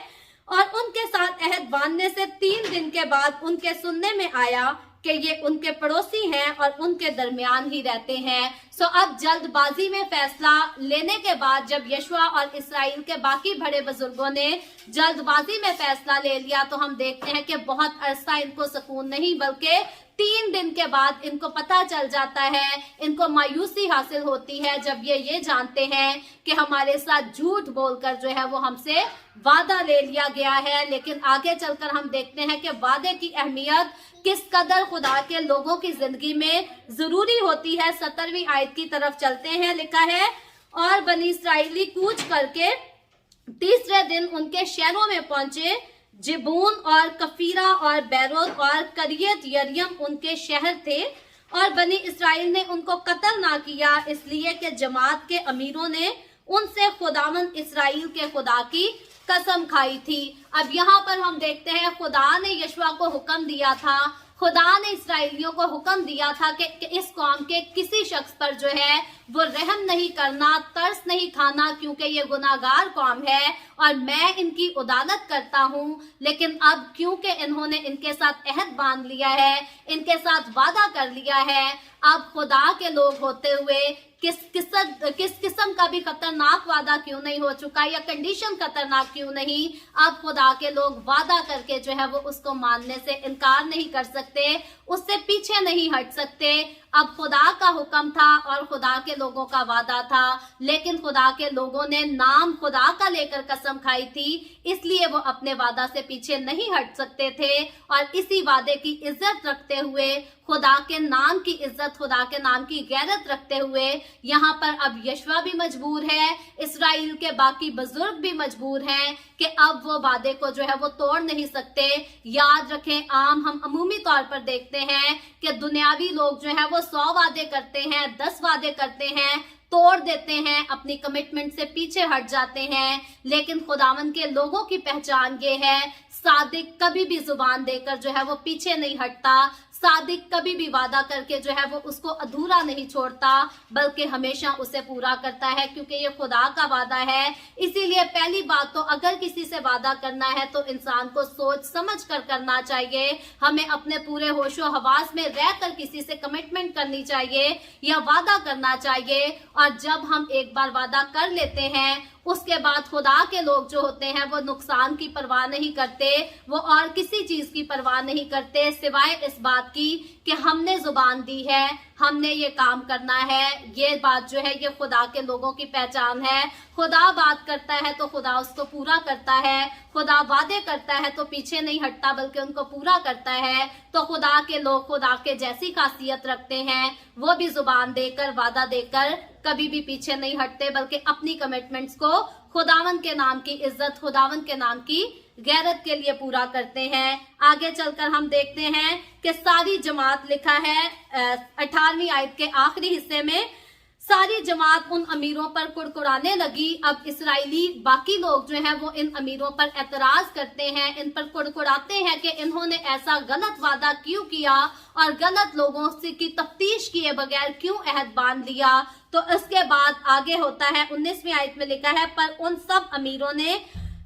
और उनके साथ अहद बांधने से 3 दिन के बाद उनके सुनने में आया कि ये उनके पड़ोसी हैं और उनके दरमियान ही रहते हैं। सो अब जल्दबाजी में फैसला लेने के बाद जब यशवा और इसराइल के बाकी बड़े बुजुर्गों ने जल्दबाजी में फैसला ले लिया तो हम देखते हैं कि बहुत अरसा इनको सुकून नहीं, बल्कि 3 दिन के बाद इनको पता चल जाता है, इनको मायूसी हासिल होती है जब ये जानते हैं कि हमारे साथ झूठ बोलकर जो है वो हमसे वादा ले लिया गया है। लेकिन आगे चलकर हम देखते हैं कि वादे की अहमियत किस कदर खुदा के लोगों की जिंदगी में जरूरी होती है। 17वीं आयत की तरफ चलते हैं, लिखा है, और बनी इसराइली कूच करके तीसरे दिन उनके शहरों में पहुंचे। जिबून और कफीरा और बैरोत और करियत यरियम उनके शहर थे, और बनी इसराइल ने उनको कत्ल ना किया, इसलिए कि जमात के अमीरों ने उनसे खुदावन इसराइल के खुदा की कसम खाई थी। अब यहाँ पर हम देखते हैं खुदा ने यशवा को हुक्म दिया था, खुदा ने इसराइलियों को हुक्म दिया था कि इस कौम के किसी शख्स पर जो है वो रहम नहीं करना, तरस नहीं खाना, क्योंकि ये गुनाहगार कौम है और मैं इनकी उदालत करता हूँ। लेकिन अब क्योंकि इन्होंने इनके साथ अहद बांध लिया है, इनके साथ वादा कर लिया है, अब खुदा के लोग होते हुए किस किस्म का भी खतरनाक वादा क्यों नहीं हो चुका या कंडीशन खतरनाक क्यों नहीं, अब खुदा के लोग वादा करके जो है वो उसको मानने से इनकार नहीं कर सकते, उससे पीछे नहीं हट सकते। अब खुदा का हुक्म था और खुदा के लोगों का वादा था, लेकिन खुदा के लोगों ने नाम खुदा का लेकर कसम खाई थी, इसलिए वो अपने वादा से पीछे नहीं हट सकते थे। और इसी वादे की इज्जत रखते हुए, खुदा के नाम की इज्जत, खुदा के नाम की गैरत रखते हुए यहाँ पर अब यशवा भी मजबूर है, इस्राएल के बाकी बुजुर्ग भी मजबूर हैं कि अब वो वादे को जो है वो तोड़ नहीं सकते। याद रखें, हम अमूमी तौर पर देखते हैं कि दुनियावी लोग जो है वो 100 वादे करते हैं, 10 वादे करते हैं, तोड़ देते हैं, अपनी कमिटमेंट से पीछे हट जाते हैं। लेकिन खुदावन के लोगों की पहचान ये है, सादिक कभी भी जुबान देकर जो है वो पीछे नहीं हटता, सादिक कभी भी वादा करके जो है वो उसको अधूरा नहीं छोड़ता, बल्कि हमेशा उसे पूरा करता है, क्योंकि ये खुदा का वादा है। इसीलिए पहली बात तो अगर किसी से वादा करना है तो इंसान को सोच समझ कर करना चाहिए। हमें अपने पूरे होशो हवास में रहकर किसी से कमिटमेंट करनी चाहिए या वादा करना चाहिए। और जब हम एक बार वादा कर लेते हैं, उसके बाद खुदा के लोग जो होते हैं वो नुकसान की परवाह नहीं करते, वो और किसी चीज की परवाह नहीं करते सिवाय इस बात की कि हमने जुबान दी है, हमने ये काम करना है। ये बात जो है ये खुदा के लोगों की पहचान है। खुदा बात करता है तो खुदा उसको पूरा करता है, खुदा वादे करता है तो पीछे नहीं हटता बल्कि उनको पूरा करता है। तो खुदा के लोग खुदा के जैसी खासियत रखते हैं, वो भी जुबान देकर, वादा देकर कभी भी पीछे नहीं हटते, बल्कि अपनी कमिटमेंट्स को खुदावन के नाम की इज्जत, खुदावन के नाम की गैरत के लिए पूरा करते हैं। आगे चलकर हम देखते हैं कि सारी जमात, लिखा है 18वीं आयत के आखिरी हिस्से में, सारी जमात उन अमीरों पर कुड़कुड़ाने लगी। अब इसराइली बाकी लोग जो हैं वो इन अमीरों पर एतराज करते हैं, इन पर कुड़कुड़ाते हैं कि इन्होंने ऐसा गलत वादा क्यों किया और गलत लोगों से की तफ्तीश किए बगैर क्यों अहद बांध लिया। तो इसके बाद आगे होता है 19वीं आयत में लिखा है, पर उन सब अमीरों ने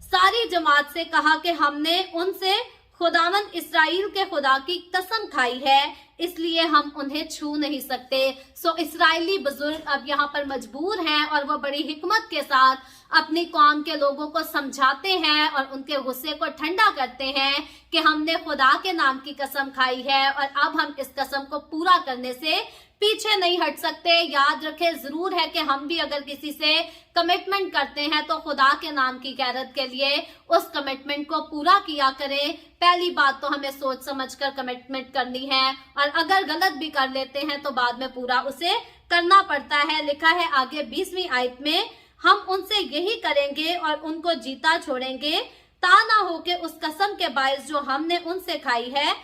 सारी जमात से कहा कि हमने उनसे खुदावन इस्राएल के खुदा की कसम खाई है, इसलिए हम उन्हें छू नहीं सकते। सो इस्राएली बुजुर्ग अब यहाँ पर मजबूर हैं और वो बड़ी हिकमत के साथ अपनी कौम के लोगों को समझाते हैं और उनके गुस्से को ठंडा करते हैं कि हमने खुदा के नाम की कसम खाई है और अब हम इस कसम को पूरा करने से पीछे नहीं हट सकते। याद रखें, जरूर है कि हम भी अगर किसी से कमिटमेंट करते हैं तो खुदा के नाम की गैरत के लिए उस कमिटमेंट को पूरा किया करें। पहली बात तो हमें सोच समझकर कमिटमेंट करनी है, और अगर गलत भी कर लेते हैं तो बाद में पूरा उसे करना पड़ता है। लिखा है आगे 20वीं आयत में, हम उनसे यही करेंगे और उनको जीता छोड़ेंगे, ता ना हो कि उस कसम के बायस जो हमने उनसे खाई है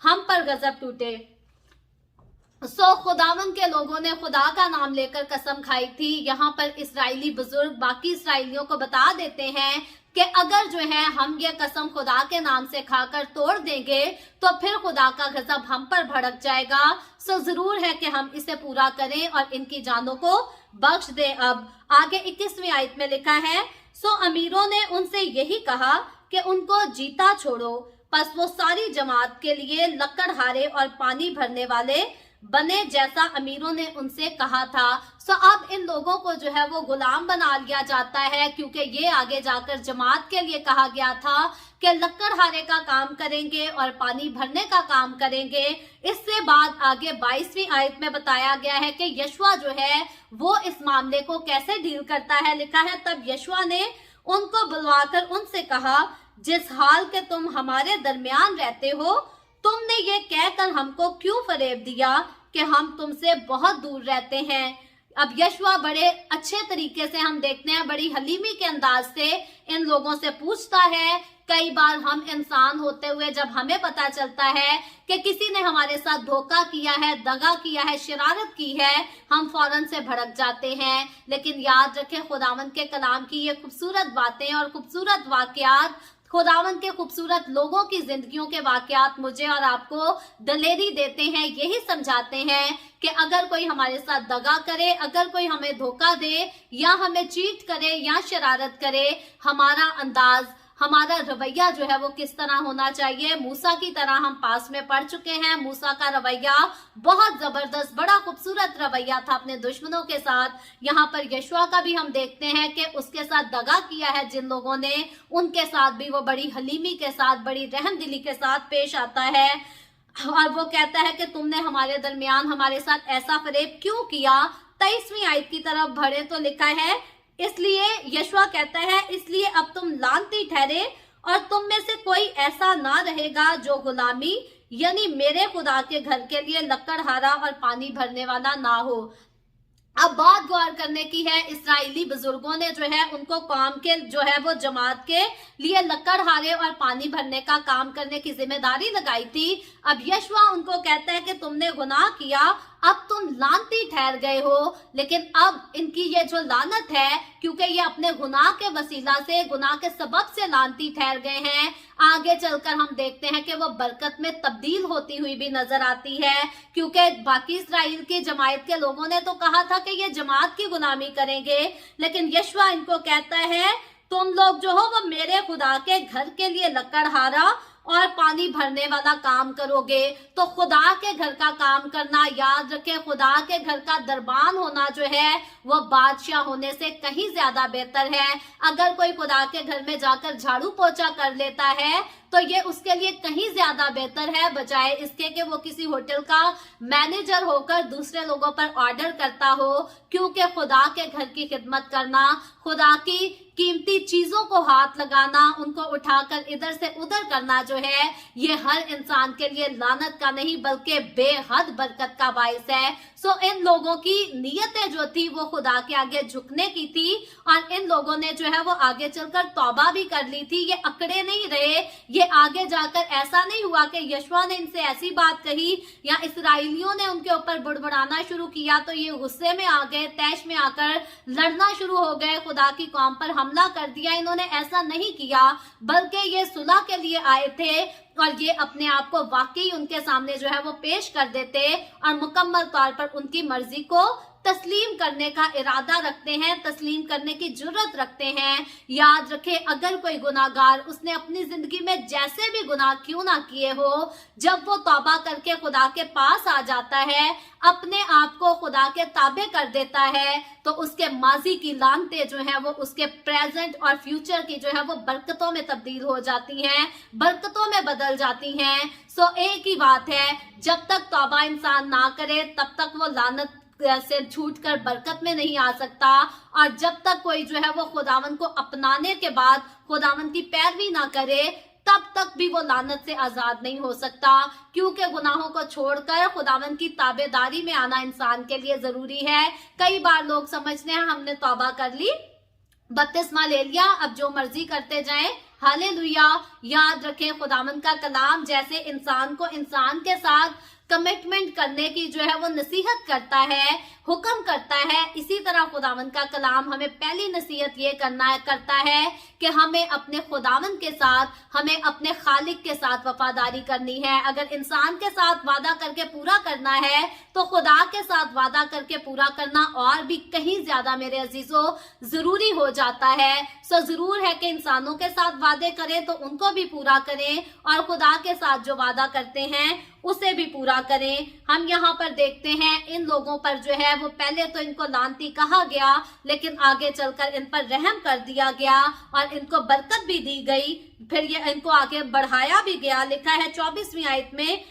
हम पर गजब टूटे। सो खुदावन के लोगों ने खुदा का नाम लेकर कसम खाई थी। यहाँ पर इस्राएली बुजुर्ग बाकी इस्राएलियों को बता देते हैं कि अगर जो है हम ये कसम खुदा के नाम से खाकर तोड़ देंगे तो फिर खुदा का गजब हम पर भड़क जाएगा। सो जरूर है कि हम इसे पूरा करें और इनकी जानों को बख्श दें। अब आगे 21वीं आयत में लिखा है, सो अमीरों ने उनसे यही कहा कि उनको जीता छोड़ो। बस वो सारी जमात के लिए लकड़हारे और पानी भरने वाले बने, जैसा अमीरों ने उनसे कहा था। सो अब इन लोगों को जो है वो गुलाम बना लिया जाता है, क्योंकि ये आगे जाकर जमात के लिए कहा गया था कि लकड़हारे का काम करेंगे और पानी भरने का काम करेंगे। इससे बाद आगे 22वीं आयत में बताया गया है कि यशवा जो है वो इस मामले को कैसे डील करता है। लिखा है, तब यशवा ने उनको बुलवाकर उनसे कहा, जिस हाल के तुम हमारे दरमियान रहते हो, तुमने ये कहकर हमको क्यों फरेब दिया कि हम तुमसे बहुत दूर रहते हैं। अब यशवा बड़े अच्छे तरीके से हम देखते हैं, बड़ी हलीमी के अंदाज से इन लोगों से पूछता है। कई बार हम इंसान होते हुए जब हमें पता चलता है कि किसी ने हमारे साथ धोखा किया है, दगा किया है, शरारत की है, हम फौरन से भड़क जाते हैं। लेकिन याद रखें, खुदावंद के कलाम की ये खूबसूरत बातें और खूबसूरत वाकयात, खुदावंद के खूबसूरत लोगों की जिंदगियों के वाकयात मुझे और आपको दलेरी देते हैं, यही समझाते हैं कि अगर कोई हमारे साथ दगा करे, अगर कोई हमें धोखा दे या हमें चीट करे या शरारत करे, हमारा अंदाज हमारा रवैया जो है वो किस तरह होना चाहिए। मूसा की तरह हम पास में पढ़ चुके हैं, मूसा का रवैया बहुत जबरदस्त, बड़ा खूबसूरत रवैया था अपने दुश्मनों के साथ। यहाँ पर यशुआ का भी हम देखते हैं कि उसके साथ दगा किया है जिन लोगों ने, उनके साथ भी वो बड़ी हलीमी के साथ, बड़ी रहमदिली के साथ पेश आता है। और वो कहता है कि तुमने हमारे दरमियान हमारे साथ ऐसा फरेब क्यों किया। 23वीं आयत की तरफ बढ़े तो लिखा है, इसलिए यशुआ कहता है, इसलिए अब तुम लानती ठहरे और तुम में से कोई ऐसा ना रहेगा जो गुलामी यानी मेरे खुदा के घर के लिए लकड़हारा और पानी भरने वाला ना हो। अब बात गौर करने की है, इस्राएली बुजुर्गों ने जो है उनको काम के जो है वो जमात के लिए लकड़हारे और पानी भरने का काम करने की जिम्मेदारी लगाई थी। अब यशुआ उनको कहता है कि तुमने गुनाह किया, अब तुम लानती ठहर गए हो, लेकिन अब इनकी ये जो लानत है, क्योंकि ये अपने गुनाह के वसीला से, गुनाह के सबब से लानती ठहर गए हैं, आगे चलकर हम देखते हैं कि वो बरकत में तब्दील होती हुई भी नजर आती है। क्योंकि बाकी इस्राएल की जमात के लोगों ने तो कहा था कि ये जमात की गुलामी करेंगे, लेकिन यशुआ इनको कहता है तुम लोग जो हो वो मेरे खुदा के घर के लिए लकड़हारा और पानी भरने वाला काम करोगे। तो खुदा के घर का काम करना, याद रखें, खुदा के घर का दरबान होना जो है वो बादशाह होने से कहीं ज्यादा बेहतर है। अगर कोई खुदा के घर में जाकर झाड़ू पोछा कर लेता है तो ये उसके लिए कहीं ज्यादा बेहतर है, बजाय इसके कि वो किसी होटल का मैनेजर होकर दूसरे लोगों पर ऑर्डर करता हो। क्योंकि खुदा के घर की खिदमत करना, खुदा की कीमती चीजों को हाथ लगाना, उनको उठाकर इधर से उधर करना जो है, ये हर इंसान के लिए लानत का नहीं बल्कि बेहद बरकत का बाइस है। सो इन लोगों की नीयतें जो थी वो खुदा के आगे झुकने की थी, और इन लोगों ने जो है वो आगे चलकर तौबा भी कर ली थी। ये अकड़े नहीं रहे, ये आगे जाकर ऐसा नहीं हुआ कि यशुआ ने इनसे ऐसी बात कही या इसराइलियों ने उनके ऊपर बुड़बुड़ाना शुरू किया तो ये गुस्से में आ गए, तैश में आकर लड़ना शुरू हो गए, खुदा की कौम पर हमला कर दिया। इन्होंने ऐसा नहीं किया, बल्कि ये सुलह के लिए आए थे और ये अपने आप को वाकई उनके सामने जो है वो पेश कर देते और मुकम्मल तौर पर उनकी मर्जी को तस्लीम करने का इरादा रखते हैं, तस्लीम करने की जुर्रत रखते हैं। याद रखें, अगर कोई गुनाहगार, उसने अपनी जिंदगी में जैसे भी गुनाह क्यों ना किए हो, जब वो तौबा करके खुदा के पास आ जाता है, अपने आप को खुदा के ताबे कर देता है, तो उसके माजी की लानतें जो है वो उसके प्रेजेंट और फ्यूचर की जो है वो बरकतों में तब्दील हो जाती हैं, बरकतों में बदल जाती हैं। सो एक ही बात है, जब तक तौबा इंसान ना करे तब तक वो लानत से छूटकर बरकत में नहीं आ सकता, और जब तक कोई जो है वो खुदावन को अपनाने के बाद खुदावन की पैरवी ना करे तब तक भी वो लानत से आजाद नहीं हो सकता। क्योंकि गुनाहों को छोड़कर खुदावन की ताबेदारी में आना इंसान के लिए जरूरी है। कई बार लोग समझते हैं हमने तौबा कर ली, बपतिस्मा ले लिया, अब जो मर्जी करते जाएं, हालेलुया। याद रखें, खुदावन का कलाम जैसे इंसान को इंसान के साथ कमिटमेंट करने की जो है वो नसीहत करता है, हुक्म करता है, इसी तरह खुदावन का कलाम हमें पहली नसीहत ये करता है कि हमें अपने खुदावन के साथ, हमें अपने खालिक के साथ वफादारी करनी है। अगर इंसान के साथ वादा करके पूरा करना है तो खुदा के साथ वादा करके पूरा करना और भी कहीं ज्यादा मेरे अजीजों जरूरी हो जाता है। सो जरूर है कि इंसानों के साथ वादे करें तो उनको भी पूरा करें, और खुदा के साथ जो वादा करते हैं उसे भी पूरा करें। हम यहाँ पर देखते हैं इन लोगों पर जो है वो पहले तो इनको लानती कहा गया, लेकिन आगे चलकर इन पर रहम कर दिया गया और इनको बरकत भी दी गई, फिर ये इनको आगे बढ़ाया भी गया। लिखा है 24वीं आयत में,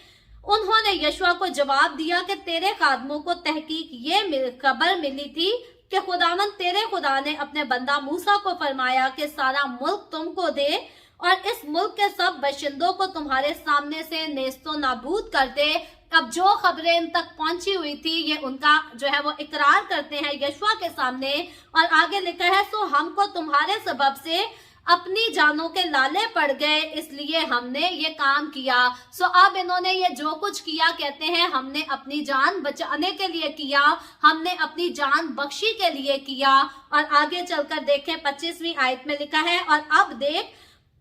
उन्होंने यशुआ को जवाब दिया कि तेरे खादमों को तहकीक ये खबर मिली थी कि खुदावन तेरे खुदा ने अपने बंदा मूसा को फरमाया कि सारा मुल्क तुमको दे और इस मुल्क के सब बाशिंदों को तुम्हारे सामने से नेस्तो नाबूद कर दे। अब जो खबरें इन तक पहुंची हुई थी ये उनका जो है वो इकरार करते हैं यशुआ के सामने, और आगे लिखा है, सो हमको तुम्हारे सबब से अपनी जानों के लाले पड़ गए, इसलिए हमने ये काम किया। सो अब इन्होंने ये जो कुछ किया, कहते हैं हमने अपनी जान बचाने के लिए किया, हमने अपनी जान बख्शी के लिए किया। और आगे चलकर देखें 25वीं आयत में लिखा है, और अब देख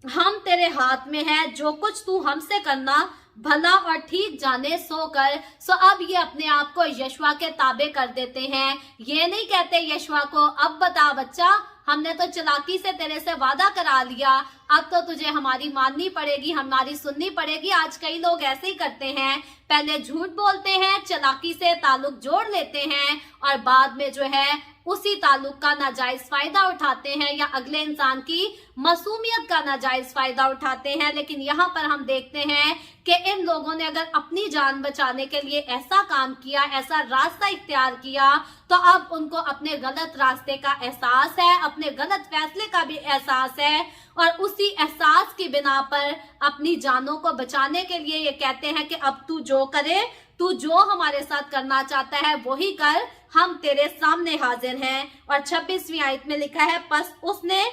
हम तेरे हाथ में है, जो कुछ तू हमसे करना भला और ठीक जाने सो कर। सो अब ये अपने आप को यशुआ के ताबे कर देते हैं। ये नहीं कहते यशुआ को, अब बता बच्चा, हमने तो चालाकी से तेरे से वादा करा लिया, अब तो तुझे हमारी माननी पड़ेगी, हमारी सुननी पड़ेगी। आज कई लोग ऐसे ही करते हैं, पहले झूठ बोलते हैं, चालाकी से ताल्लुक जोड़ लेते हैं और बाद में जो है उसी ताल्लुक का नाजायज फायदा उठाते हैं या अगले इंसान की मासूमियत का नाजायज फायदा उठाते हैं। लेकिन यहाँ पर हम देखते हैं कि इन लोगों ने अगर अपनी जान बचाने के लिए ऐसा काम किया, ऐसा रास्ता इख्तियार किया, तो अब उनको अपने गलत रास्ते का एहसास है, अपने गलत फैसले का भी एहसास है और उसी एहसास की बिना पर अपनी जानों को बचाने के लिए ये कहते हैं कि अब तू जो करे, तू जो हमारे साथ करना चाहता है वही कर, हम तेरे सामने हाजिर हैं। और 26वीं आयत में लिखा है, बस उसने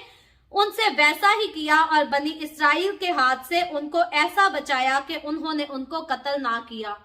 उनसे वैसा ही किया और बनी इस्राएल के हाथ से उनको ऐसा बचाया कि उन्होंने उनको कत्ल ना किया।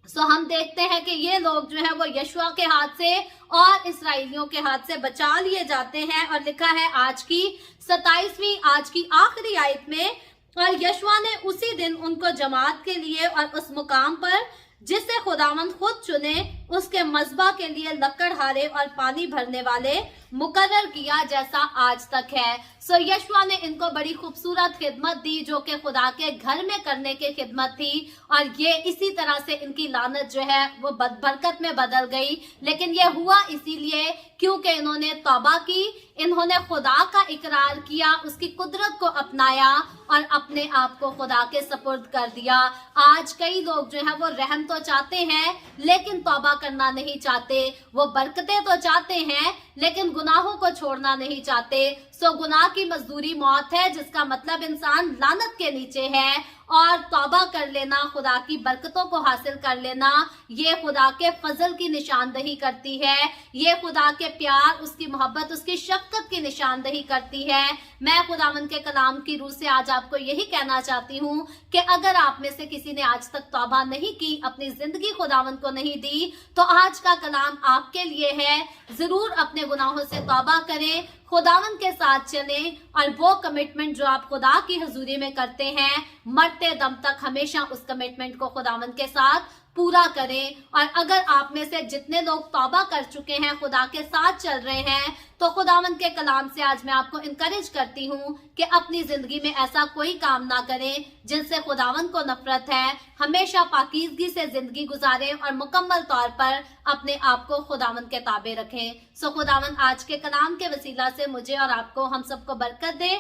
सो हम देखते हैं कि ये लोग जो है वो यशुआ के हाथ से और इस्राएलियों के हाथ से बचा लिए जाते हैं। और लिखा है आज की 27वीं, आज की आखिरी आयत में, और यशुआ ने उसी दिन उनको जमात के लिए और उस मुकाम पर जिसे खुदावंद खुद चुने उसके मज़बा के लिए लकड़हारे और पानी भरने वाले मुकर्रर किया, जैसा आज तक है। सो यशुआ ने इनको बड़ी खूबसूरत खिदमत दी जो कि खुदा के घर में करने की खिदमत थी और ये इसी तरह से इनकी लानत जो है वो बरकत में बदल गई। लेकिन ये हुआ इसीलिए क्योंकि इन्होंने तौबा की, इन्होंने खुदा का इकरार किया, उसकी कुदरत को अपनाया और अपने आप को खुदा के सपुर्द कर दिया। आज कई लोग जो है वो रहम तो चाहते हैं लेकिन तौबा करना नहीं चाहते, वो बरकतें तो चाहते हैं लेकिन गुनाहों को छोड़ना नहीं चाहते। सो गुनाह की मजदूरी मौत है, जिसका मतलब इंसान लानत के नीचे है। और तौबा कर लेना, खुदा की बरकतों को हासिल कर लेना, ये खुदा के फजल की निशानदही करती है, ये खुदा के प्यार, उसकी मोहब्बत, उसकी शफकत की निशानदही करती है। मैं खुदावंद के कलाम की रूह से आज आपको यही कहना चाहती हूँ कि अगर आप में से किसी ने आज तक तौबा नहीं की, अपनी जिंदगी खुदावंद को नहीं दी, तो आज का कलाम आपके लिए है। जरूर अपने गुनाहों से तौबा करें, खुदावंद के साथ चलें और वो कमिटमेंट जो आप खुदा की हजूरी में करते हैं, मरते दम तक हमेशा उस कमिटमेंट को खुदावंद के साथ पूरा करें। और अगर आप में से जितने लोग तौबा कर चुके हैं, खुदा के साथ चल रहे हैं, तो खुदावंद के कलाम से आज मैं आपको इनकरेज करती हूँ कि अपनी जिंदगी में ऐसा कोई काम ना करें जिनसे खुदावंद को नफरत है। हमेशा पाकीज़गी से जिंदगी गुजारें और मुकम्मल तौर पर अपने आप को खुदावंद के ताबे रखें। सो खुदावंद आज के कलाम के वसीला से मुझे और आपको, हम सबको बरकत दे।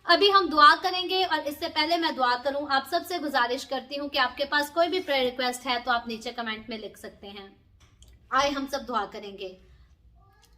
अभी हम दुआ करेंगे और इससे पहले मैं दुआ करूं, आप सबसे गुजारिश करती हूं कि आपके पास कोई भी प्रेयर रिक्वेस्ट है तो आप नीचे कमेंट में लिख सकते हैं। आए हम सब दुआ करेंगे।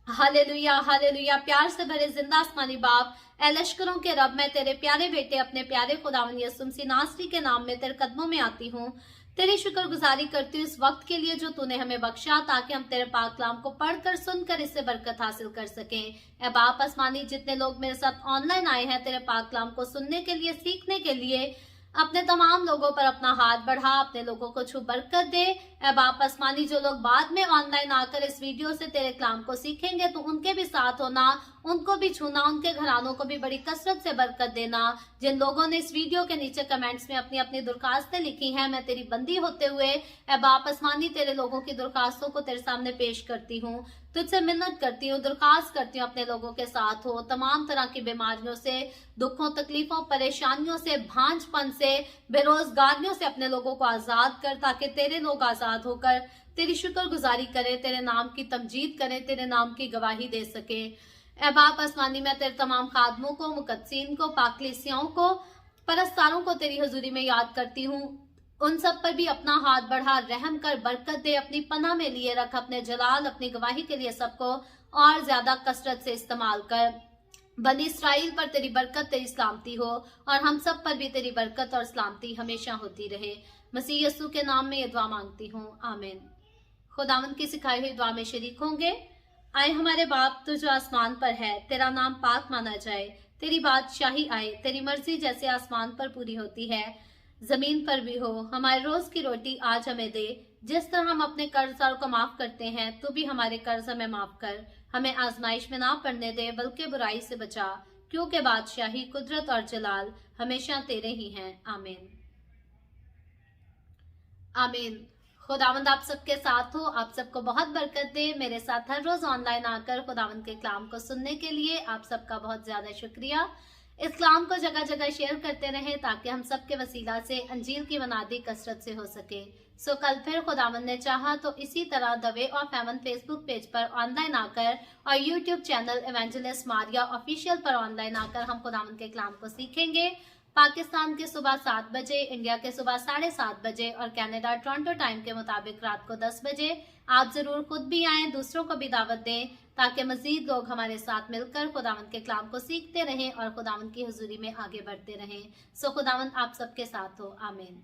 Hallelujah, hallelujah. प्यार से भरे जिंदा आसमानी बाप, ए लश्करों के रब, मैं तेरे प्यारे बेटे अपने प्यारे खुदावंद यीशु मसीह नासरी के नाम में तेरे कदमों में आती हूँ। तेरी शुक्रगुजारी करती हूँ इस वक्त के लिए जो तूने हमें बख्शा, ताकि हम तेरे पाक कलाम को पढ़कर सुनकर इससे बरकत हासिल कर सकें। ए बाप आसमानी, जितने लोग मेरे साथ ऑनलाइन आए हैं तेरे पाक कलाम को सुनने के लिए, सीखने के लिए, अपने तमाम लोगों पर अपना हाथ बढ़ा, अपने लोगों को छू बरकत दे। ए बाप आसमानी, जो लोग बाद में ऑनलाइन आकर इस वीडियो से तेरे कलाम को सीखेंगे तो उनके भी साथ होना, उनको भी छूना, उनके घरानों को भी बड़ी कसरत से बरकत देना। जिन लोगों ने इस वीडियो के नीचे कमेंट्स में अपनी अपनी दरखास्तें लिखी हैं, मैं तेरी बंदी होते हुए ए बाप आसमानी तेरे लोगों की दरखास्तों को तेरे सामने पेश करती हूँ, तुझसे मिन्नत करती हूँ, दरखास्त करती हूँ अपने लोगों के साथ हो। तमाम तरह की बीमारियों से, दुखों, तकलीफों, परेशानियों से, भांजपन से, बेरोजगारियों से अपने लोगों को आजाद कर, ताकि तेरे लोग आजाद होकर तेरी शुक्रगुजारी करें, तेरे नाम की तमजीद करें, तेरे नाम की गवाही दे सके। ए बाप आसमानी, मैं तेरे तमाम खादमों को, मुकद्दसीन को, पाकलीसियाओं को, परस्तारों को तेरी हजूरी में याद करती हूँ। उन सब पर भी अपना हाथ बढ़ा, रहम कर, बरकत दे, अपनी पनाह में लिए रख, अपने जलाल, अपनी गवाही के लिए सबको और ज्यादा कसरत से इस्तेमाल कर। बनी इस्राइल पर तेरी बरकत, तेरी सलामती हो और हम सब पर भी तेरी बरकत और सलामती हमेशा होती रहे। मसीह यीशु के नाम में ये दुआ मांगती हूँ, आमीन। खुदावंद की सिखाई हुई दुआ में शरीक होंगे। आए हमारे बाप, तू जो आसमान पर है, तेरा नाम पाक माना जाए, तेरी बादशाही आए, तेरी मर्जी जैसे आसमान पर पूरी होती है जमीन पर भी हो। हमारे रोज की रोटी आज हमें दे, जिस तरह हम अपने कर्जदारों को माफ करते हैं, तू भी हमारे कर्ज हमें माफ कर। हमें आजमाइश में ना पड़ने दे, बल्कि बुराई से बचा, क्योंकि बादशाही, कुदरत और जलाल हमेशा तेरे ही हैं, आमीन, आमीन। खुदावंद आप सबके साथ हो, आप सबको बहुत बरकत दे। मेरे साथ हर रोज ऑनलाइन आकर खुदावंद के कलाम को सुनने के लिए आप सबका बहुत ज्यादा शुक्रिया। इस कलाम को जगह जगह शेयर करते रहें ताकि हम सब के वसीला से अंजील की वनादी कसरत से हो सके। सो कल फिर खुदावंद ने चाहा तो इसी तरह the way of haven Facebook page पर ऑनलाइन आकर और YouTube channel evangelist Maria official पर ऑनलाइन आकर हम खुदावंद के कलाम को सीखेंगे। पाकिस्तान के सुबह 7 बजे, इंडिया के सुबह 7:30 बजे और कनाडा टोरंटो टाइम के मुताबिक रात को 10 बजे। आप जरूर खुद भी आएं, दूसरों को भी दावत दें ताकि मजीद लोग हमारे साथ मिलकर खुदावंद के कलाम को सीखते रहें और खुदावंद की हुजूरी में आगे बढ़ते रहें। सो खुदावंद आप सबके साथ हो। आमीन।